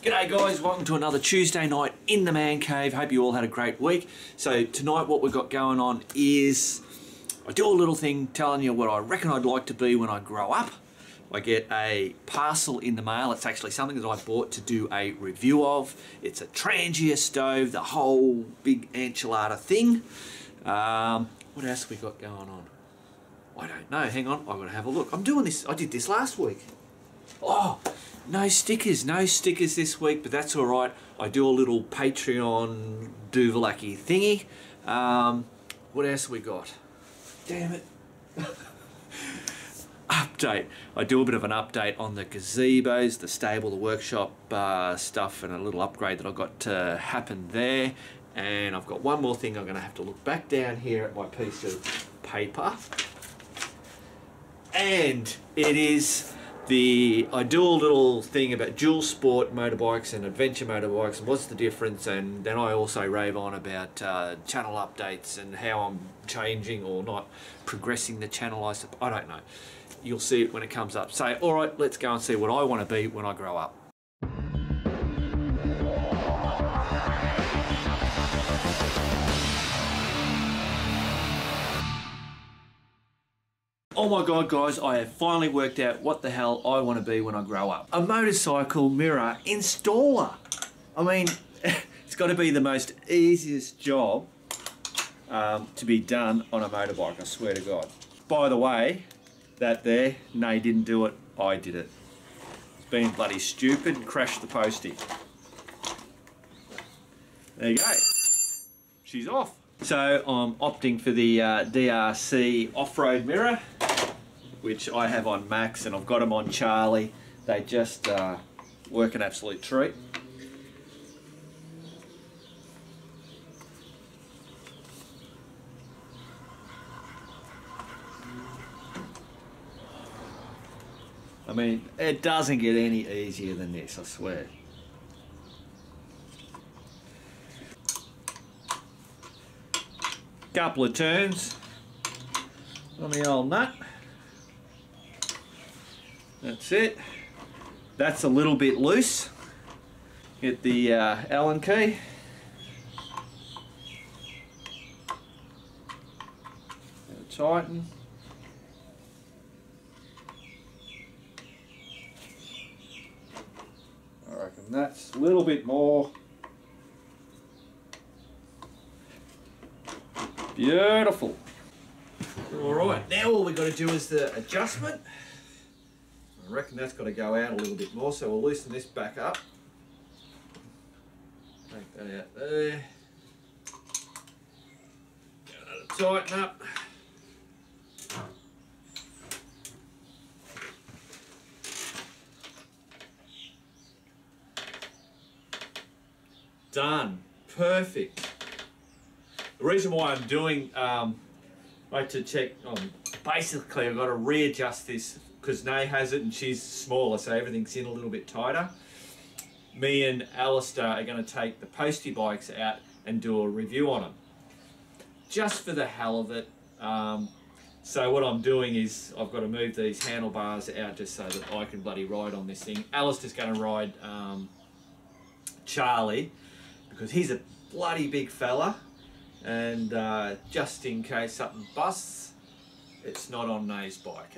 G'day guys, welcome to another Tuesday night in the man cave. Hope you all had a great week. So tonight what we've got going on is I do a little thing telling you what I reckon I'd like to be when I grow up. I get a parcel in the mail. It's actually something that I bought to do a review of. It's a Trangia stove, the whole big enchilada thing. What else have we got going on? I don't know, hang on, I've got to have a look. I'm doing this, I did this last week. Oh, no stickers this week, but that's all right. I do a little Patreon Duvalaki thingy. What else have we got? Damn it. Update. I do a bit of an update on the gazebos, the stable, the workshop stuff, and a little upgrade that I've got to happen there. And I've got one more thing. I'm going to have to look back down here at my piece of paper. And it is I do a little thing about dual sport motorbikes and adventure motorbikes and what's the difference, and then I also rave on about channel updates and how I'm changing or not progressing the channel. I don't know. You'll see it when it comes up. So, all right, let's go and see what I want to be when I grow up. Oh my God, guys, I have finally worked out what the hell I want to be when I grow up. A motorcycle mirror installer. I mean, it's got to be the most easiest job to be done on a motorbike, I swear to God. By the way, that there, no, he didn't do it, I did it. It's been bloody stupid and crashed the postie. There you go. She's off. So I'm opting for the DRC off-road mirror, which I have on Max, and I've got them on Charlie. They just work an absolute treat. I mean, it doesn't get any easier than this, I swear. Couple of turns on the old nut. That's it. That's a little bit loose. Get the Allen key. Tighten. I reckon that's a little bit more. Beautiful. Alright, now all we've got to do is the adjustment. I reckon that's got to go out a little bit more, so we'll loosen this back up. Take that out there. Tighten up. Done. Perfect. The reason why I'm doing, I had to check, basically I've got to readjust this because Nay has it and she's smaller, so everything's in a little bit tighter. Me and Alistair are going to take the postie bikes out and do a review on them. Just for the hell of it. So what I'm doing is I've got to move these handlebars out just so that I can bloody ride on this thing. Alistair's going to ride Charlie because he's a bloody big fella. And just in case something busts, it's not on Nay's bike.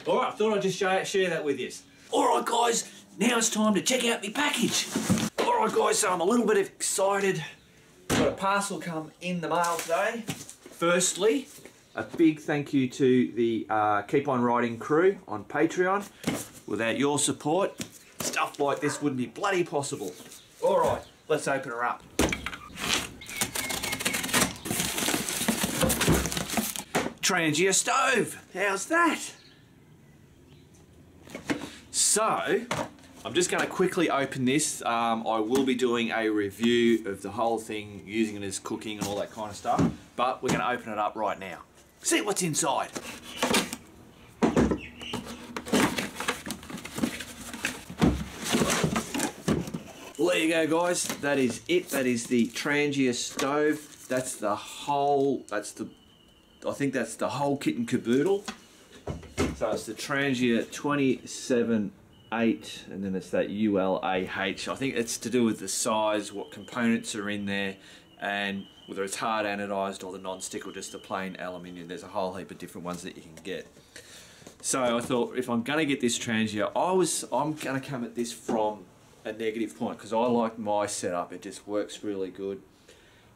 Alright, I thought I'd just share that with you. Alright guys, now it's time to check out my package. Alright guys, so I'm a little bit excited. Got a parcel come in the mail today. Firstly, a big thank you to the Keep On Riding crew on Patreon. Without your support, stuff like this wouldn't be bloody possible. Alright, let's open her up. Trangia stove. How's that? So, I'm just going to quickly open this. I will be doing a review of the whole thing, using it as cooking and all that kind of stuff. But we're going to open it up right now. See what's inside. Well, there you go, guys. That is it. That is the Trangia stove. That's the whole. I think that's the whole kit and caboodle. So it's the Trangia 27 8, and then it's that ULAH. I think it's to do with the size, what components are in there, and whether it's hard anodized or the non-stick or just the plain aluminium. There's a whole heap of different ones that you can get. So I thought, if I'm going to get this transier, I'm going to come at this from a negative point, because I like my setup. It just works really good.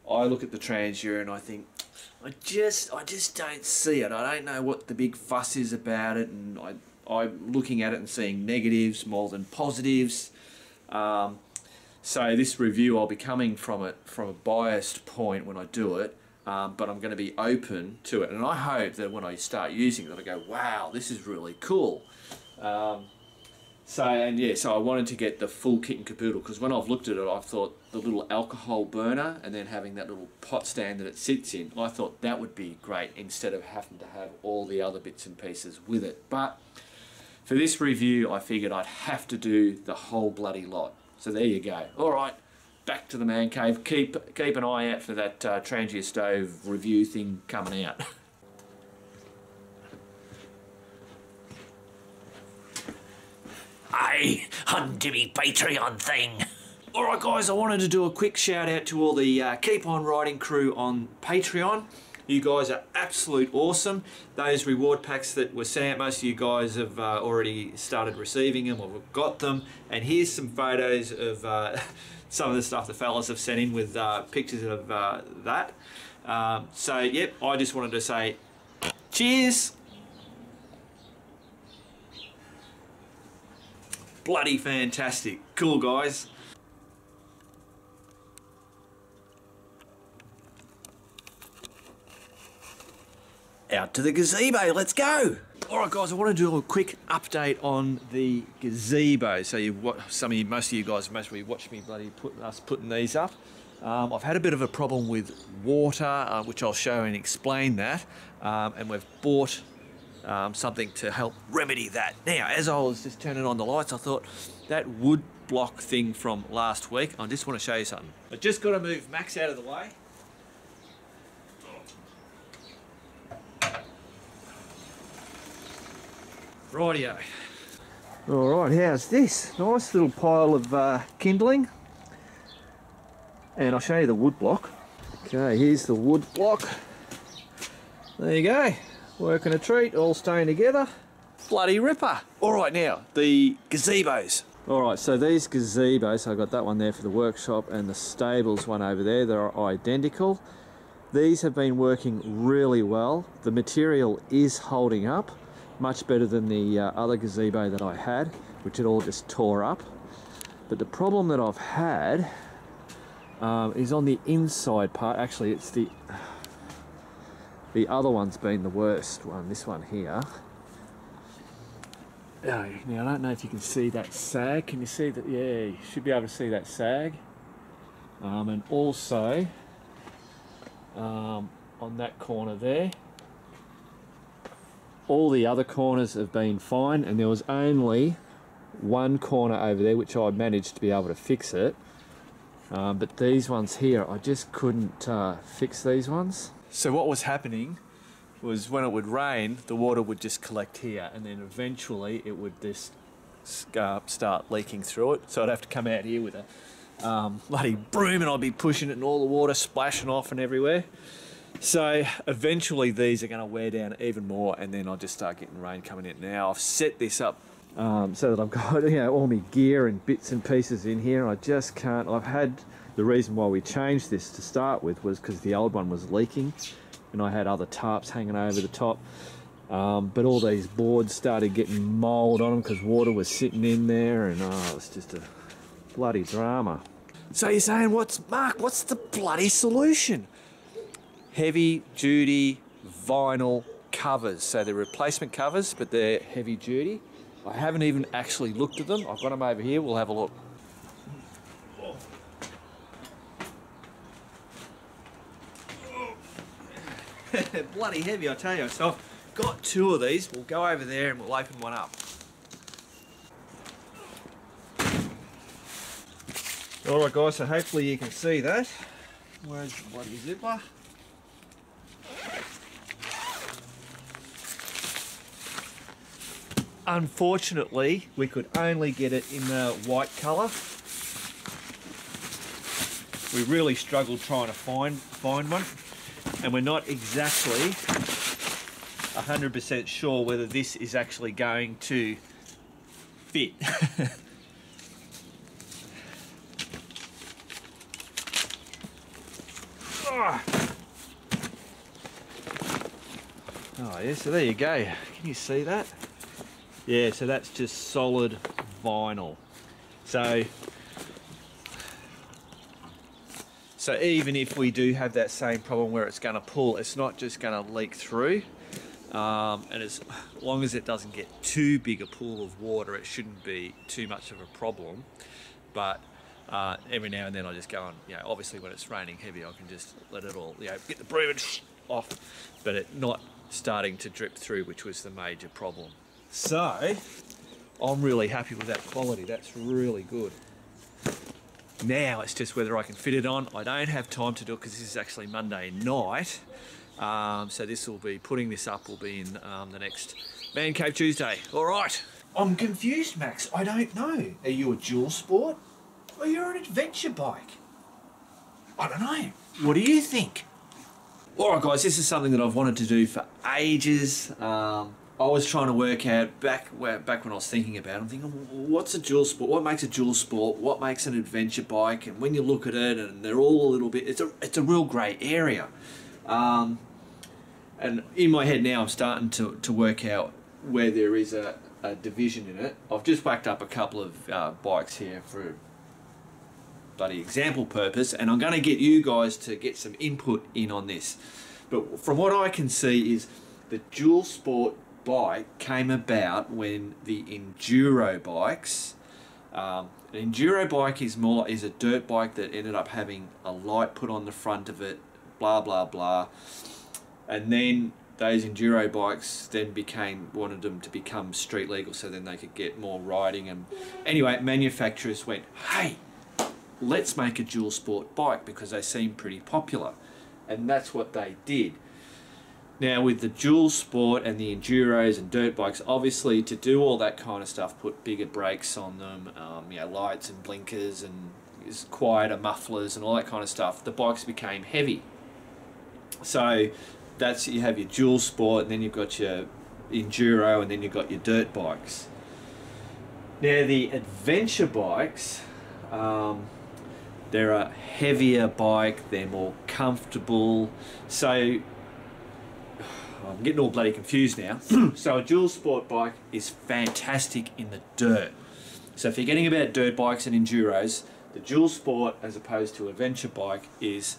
I look at the transier and I think, I just don't see it. I don't know what the big fuss is about it, and I'm looking at it and seeing negatives more than positives. So this review, I'll be coming from it from a biased point when I do it, but I'm going to be open to it, and I hope that when I start using it, I go, wow, this is really cool. So I wanted to get the full kit and caboodle, because when I've looked at it, I thought the little alcohol burner and then having that little pot stand that it sits in, I thought that would be great instead of having to have all the other bits and pieces with it. But for this review, I figured I'd have to do the whole bloody lot. So there you go. All right, back to the man cave. Keep an eye out for that transier stove review thing coming out. Aye, onto me Patreon thing. Alright guys, I wanted to do a quick shout out to all the Keep On Riding crew on Patreon. You guys are absolute awesome. Those reward packs that were sent out, most of you guys have already started receiving them or got them. And here's some photos of some of the stuff the fellas have sent in with pictures of that. So yep, I just wanted to say cheers. Bloody fantastic. Cool, guys. Out to the gazebo, let's go. All right, guys, I want to do a quick update on the gazebo. So most of you guys mostly watched me putting these up. I've had a bit of a problem with water, which I'll show and explain that. And we've bought something to help remedy that. Now, as I was just turning on the lights, I thought that wood block thing from last week, I just want to show you something. I just got to move Max out of the way. Rightio. All right, how's this? Nice little pile of kindling. And I'll show you the wood block. Okay, here's the wood block. There you go. Working a treat, all staying together. Bloody ripper. All right, now, the gazebos. All right, so these gazebos, I've got that one there for the workshop and the stables one over there, they're identical. These have been working really well. The material is holding up, much better than the other gazebo that I had, which had all just tore up. But the problem that I've had is on the inside part. Actually, it's the other one's been the worst one, this one here. Now, I don't know if you can see that sag. Can you see that? Yeah, you should be able to see that sag. And also, on that corner there, all the other corners have been fine, and there was only one corner over there which I managed to be able to fix it. But these ones here, I just couldn't fix these ones. So what was happening was when it would rain, the water would just collect here, and then eventually it would just start leaking through it. So I'd have to come out here with a bloody broom, and I'd be pushing it and all the water splashing off and everywhere. So eventually these are going to wear down even more, and then I'll just start getting rain coming in. Now I've set this up so that I've got all my gear and bits and pieces in here. I just can't. The reason why we changed this to start with was because the old one was leaking, and I had other tarps hanging over the top. But all these boards started getting mould on them because water was sitting in there, and it was just a bloody drama. So you're saying, Mark, what's the bloody solution? Heavy duty vinyl covers. So they're replacement covers, but they're heavy duty. I haven't even actually looked at them. I've got them over here. We'll have a look. Bloody heavy, I tell you. So I've got two of these. We'll go over there and we'll open one up. Alright guys, so hopefully you can see that. Where's the bloody zipper? unfortunately, we could only get it in the white colour. We really struggled trying to find one, and we're not exactly 100% sure whether this is actually going to fit. Oh yeah, so there you go. Can you see that? Yeah, so that's just solid vinyl. So even if we do have that same problem where it's going to pull, it's not just going to leak through. And as long as it doesn't get too big a pool of water, it shouldn't be too much of a problem. But every now and then I just go on, obviously when it's raining heavy, I can just let it all, get the broom off, but it not starting to drip through, which was the major problem. So I'm really happy with that quality. That's really good. Now it's just whether I can fit it on. I don't have time to do it because this is actually Monday night. So this will be, putting this up will be in the next Mancave Tuesday. All right. I'm confused, Max. I don't know. Are you a dual sport or you're an adventure bike? I don't know. What do you think? All right, guys, this is something that I've wanted to do for ages. I was trying to work out back when I was thinking about it, I'm thinking, what's a dual sport? What makes a dual sport? What makes an adventure bike? And when you look at it, and they're all a little bit, it's a real grey area. And in my head now, I'm starting to work out where there is a division in it. I've just whacked up a couple of bikes here for bloody example purpose, and I'm going to get you guys to get some input in on this. But from what I can see is the dual sport bike came about when the enduro bikes, an enduro bike is a dirt bike that ended up having a light put on the front of it, blah blah blah, and then those enduro bikes then wanted them to become street legal so then they could get more riding. And anyway, manufacturers went, hey, let's make a dual sport bike because they seem pretty popular, and that's what they did. Now with the dual sport and the enduros and dirt bikes, obviously to do all that kind of stuff, put bigger brakes on them, lights and blinkers and quieter mufflers and all that kind of stuff, the bikes became heavy. So you have your dual sport, and then you've got your enduro, and then you've got your dirt bikes. Now the adventure bikes, they're a heavier bike, they're more comfortable. So I'm getting all bloody confused now. So a dual sport bike is fantastic in the dirt. So if you're getting about dirt bikes and enduros, the dual sport as opposed to adventure bike is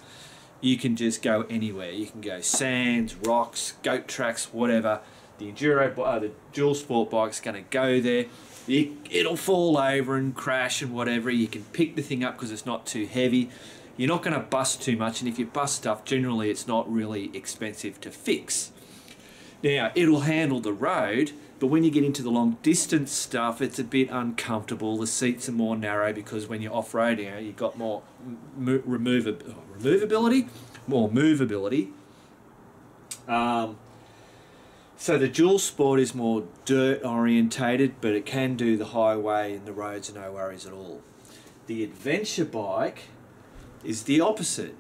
you can just go anywhere. You can go sands, rocks, goat tracks, whatever. The the dual sport bike's going to go there. It'll fall over and crash and whatever. You can pick the thing up because it's not too heavy. You're not going to bust too much, and if you bust stuff, generally it's not really expensive to fix. Now, it'll handle the road, but when you get into the long distance stuff, it's a bit uncomfortable. The seats are more narrow because when you're off-roading, you've got more movability. So the dual sport is more dirt orientated, but it can do the highway and the roads are no worries at all. The adventure bike is the opposite.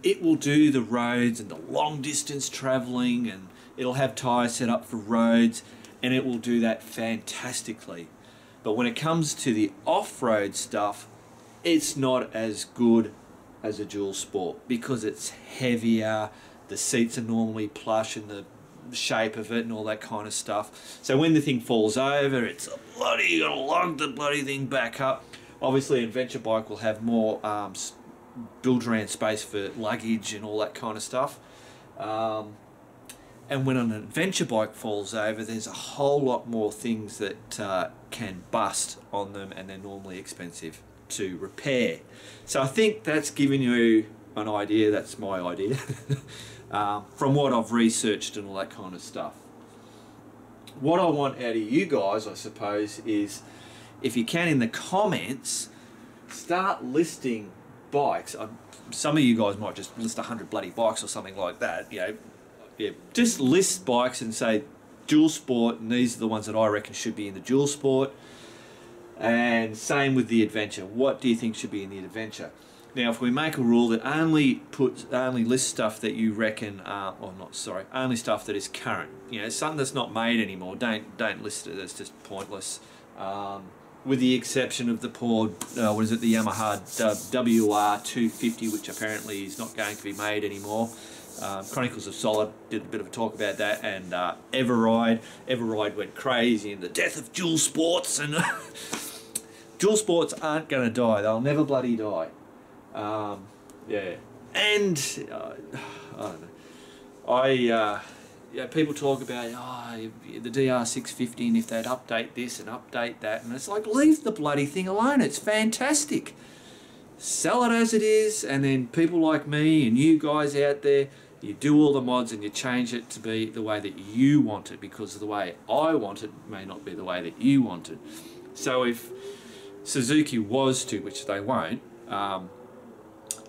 It will do the roads and the long distance travelling, and it'll have tyres set up for roads, and it will do that fantastically. But when it comes to the off-road stuff, it's not as good as a dual sport because it's heavier, the seats are normally plush in the shape of it and all that kind of stuff. So when the thing falls over, it's you gotta lug the bloody thing back up. Obviously an adventure bike will have more built-around space for luggage and all that kind of stuff. And when an adventure bike falls over, there's a whole lot more things that can bust on them, and they're normally expensive to repair. So I think that's giving you an idea. That's my idea from what I've researched and all that kind of stuff. What I want out of you guys, I suppose, is if you can in the comments, start listing bikes. Some of you guys might just list 100 bloody bikes or something like that. Yeah, just list bikes and say, dual sport, and these are the ones that I reckon should be in the dual sport. And same with the adventure. What do you think should be in the adventure? Now, if we make a rule that only lists stuff that you reckon, only stuff that is current. You know, something that's not made anymore. Don't list it. That's just pointless. With the exception of the poor, the Yamaha WR250, which apparently is not going to be made anymore. Chronicles of Solid did a bit of a talk about that, and Everride went crazy in the death of dual sports, and dual sports aren't going to die. They'll never bloody die. Yeah, and I don't know. People talk about the DR650, and if they'd update this and update that, and it's like, leave the bloody thing alone. It's fantastic. Sell it as it is, and then people like me and you guys out there, you do all the mods and you change it to be the way that you want it, because the way I want it may not be the way that you want it. So if Suzuki was to, which they won't,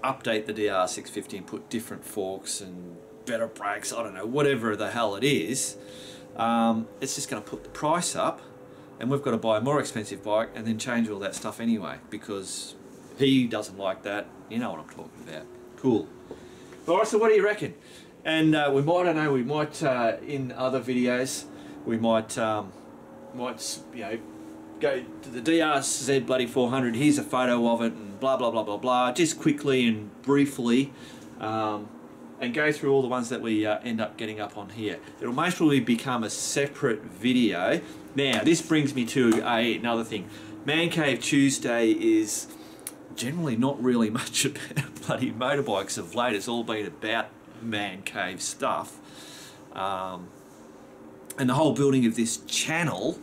update the DR650 and put different forks and better brakes, I don't know, whatever the hell it is, it's just going to put the price up, and we've got to buy a more expensive bike and then change all that stuff anyway, because he doesn't like that. You know what I'm talking about. Cool. All right, so what do you reckon? And we might in other videos, we might go to the DRZ bloody 400. Here's a photo of it, and blah blah blah blah blah. Just quickly and briefly, and go through all the ones that we end up getting up on here. It'll most probably become a separate video. Now, this brings me to another thing. Mancave Tuesday is generally not really much about bloody motorbikes of late. It's all been about man cave stuff. And the whole building of this channel,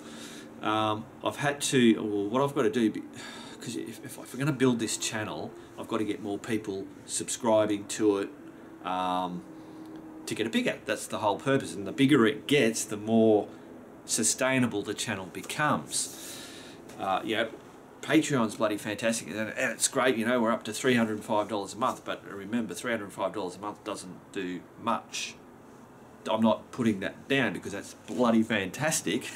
I've had to, well, what I've got to do, because if we're going to build this channel, I've got to get more people subscribing to it to get it bigger. That's the whole purpose. And the bigger it gets, the more sustainable the channel becomes. Patreon's bloody fantastic, and it's great, you know, we're up to $305 a month, but remember, $305 a month doesn't do much. I'm not putting that down because that's bloody fantastic,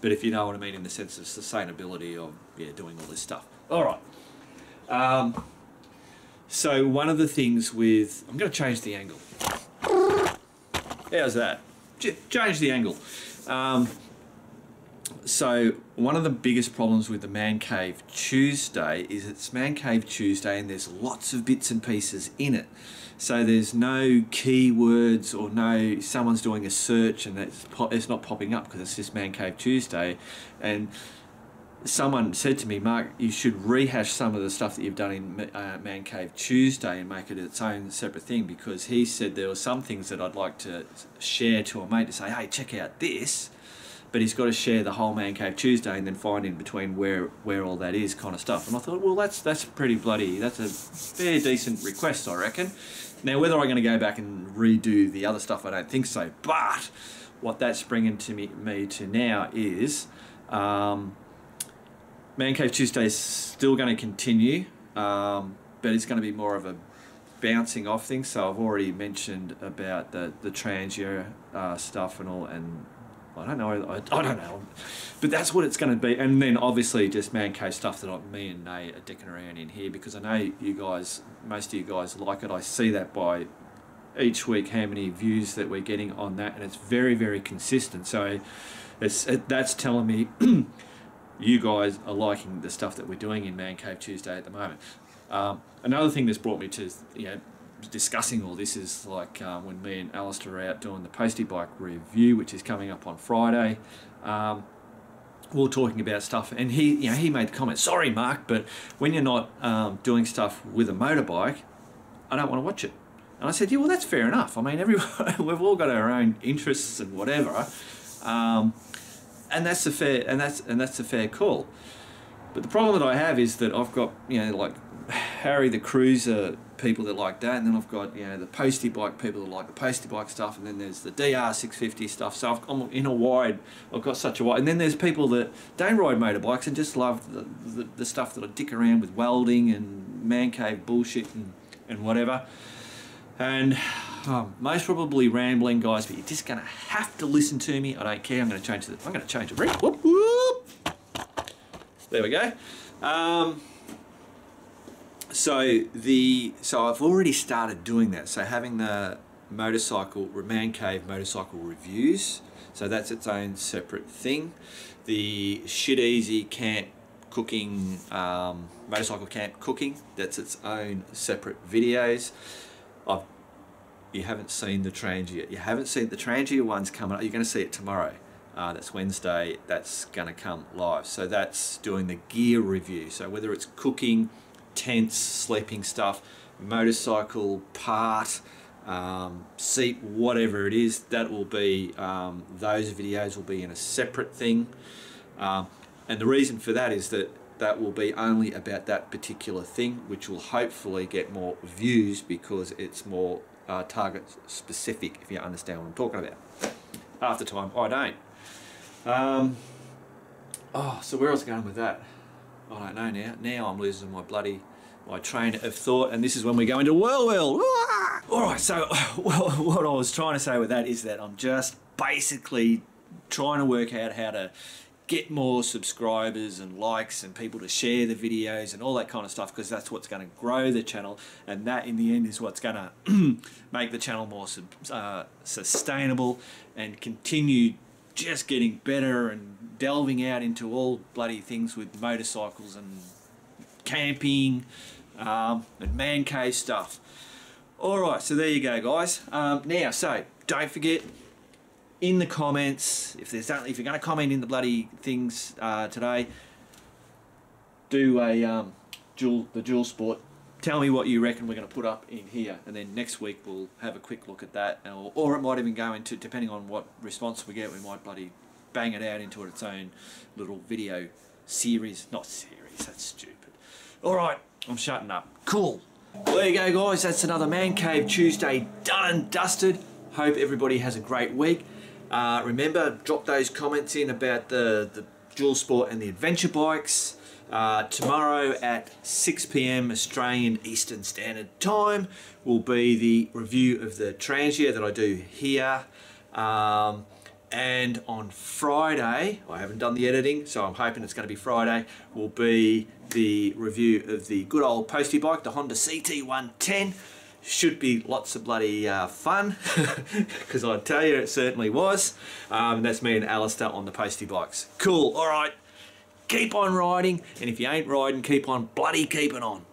but if you know what I mean in the sense of sustainability of, doing all this stuff. Alright, so one of the things with, I'm going to change the angle. How's that? Change the angle. So one of the biggest problems with the Mancave Tuesday is it's Mancave Tuesday and there's lots of bits and pieces in it. So there's no keywords or no, someone's doing a search and it's not popping up because it's just Mancave Tuesday. And someone said to me, Mark, you should rehash some of the stuff that you've done in Mancave Tuesday and make it its own separate thing, because he said there were some things that I'd like to share to a mate to say, hey, check out this. But he's got to share the whole Mancave Tuesday and then find in between where all that is, kind of stuff. And I thought, well, that's pretty bloody, that's a fair decent request, I reckon. Now, whether I'm going to go back and redo the other stuff, I don't think so. But what that's bringing to me to now is Mancave Tuesday is still going to continue, but it's going to be more of a bouncing off thing. So I've already mentioned about the Transia stuff and all, and I don't know, but that's what it's going to be. And then obviously just Mancave stuff that me and Nate are dicking around in here, because I know you guys, most of you guys like it. I see that by each week how many views that we're getting on that, and it's very, very consistent. So that's telling me you guys are liking the stuff that we're doing in Mancave Tuesday at the moment. Another thing that's brought me to, discussing all this is like when me and Alistair are out doing the Postie Bike review, which is coming up on Friday. We were talking about stuff, and he made the comment, sorry Mark, but when you're not doing stuff with a motorbike, I don't want to watch it. And I said, yeah, well, that's fair enough. I mean, we've all got our own interests and whatever, and that's a fair call. But the problem that I have is that I've got, like Harry the Cruiser people that like that, and then I've got, the Postie Bike people that like the Postie Bike stuff, and then there's the DR650 stuff. So I've got such a wide, and then there's people that don't ride motorbikes and just love the stuff that I dick around with welding and man cave bullshit and whatever. And most probably rambling, guys, but you're just going to have to listen to me. I don't care. I'm going to change the ring. Whoop, whoop. There we go. So I've already started doing that. So having the Mancave motorcycle reviews. So that's its own separate thing. The Shit Easy camp cooking, motorcycle camp cooking, that's its own separate videos. You haven't seen the Trangia yet. You haven't seen the Trangia one's coming up. You're going to see it tomorrow. That's Wednesday. That's going to come live. So that's doing the gear review. So whether it's cooking, tents, sleeping stuff, motorcycle part, seat, whatever it is, that will be, those videos will be in a separate thing. And the reason for that is that will be only about that particular thing, which will hopefully get more views because it's more target specific, if you understand what I'm talking about. Half the time I don't. So where was I going with that? I don't know now. Now I'm losing my train of thought, and this is when we go into whirlwind. Alright, so what I was trying to say with that is that I'm just basically trying to work out how to get more subscribers and likes and people to share the videos and all that kind of stuff, because that's what's going to grow the channel, and that in the end is what's going to make the channel more sustainable and continue just getting better and delving out into all bloody things with motorcycles and camping and man cave stuff. Alright, so there you go, guys. Now, so don't forget, in the comments, if you're going to comment in the bloody things today, do the dual sport. Tell me what you reckon we're going to put up in here, and then next week we'll have a quick look at that, or it might even go into, depending on what response we get, we might bloody bang it out into its own little video series. Not series, that's stupid. Alright, I'm shutting up. Cool. Well, there you go, guys. That's another Mancave Tuesday done and dusted. Hope everybody has a great week. Remember, drop those comments in about the dual sport and the adventure bikes. Tomorrow at 6 PM Australian Eastern Standard Time will be the review of the Transia that I do here. And on Friday, I haven't done the editing, so I'm hoping it's going to be Friday, will be the review of the good old postie bike, the Honda CT110. Should be lots of bloody fun, because I tell you, it certainly was. That's me and Alistair on the postie bikes. Cool, alright. Keep on riding, and if you ain't riding, keep on bloody keeping on.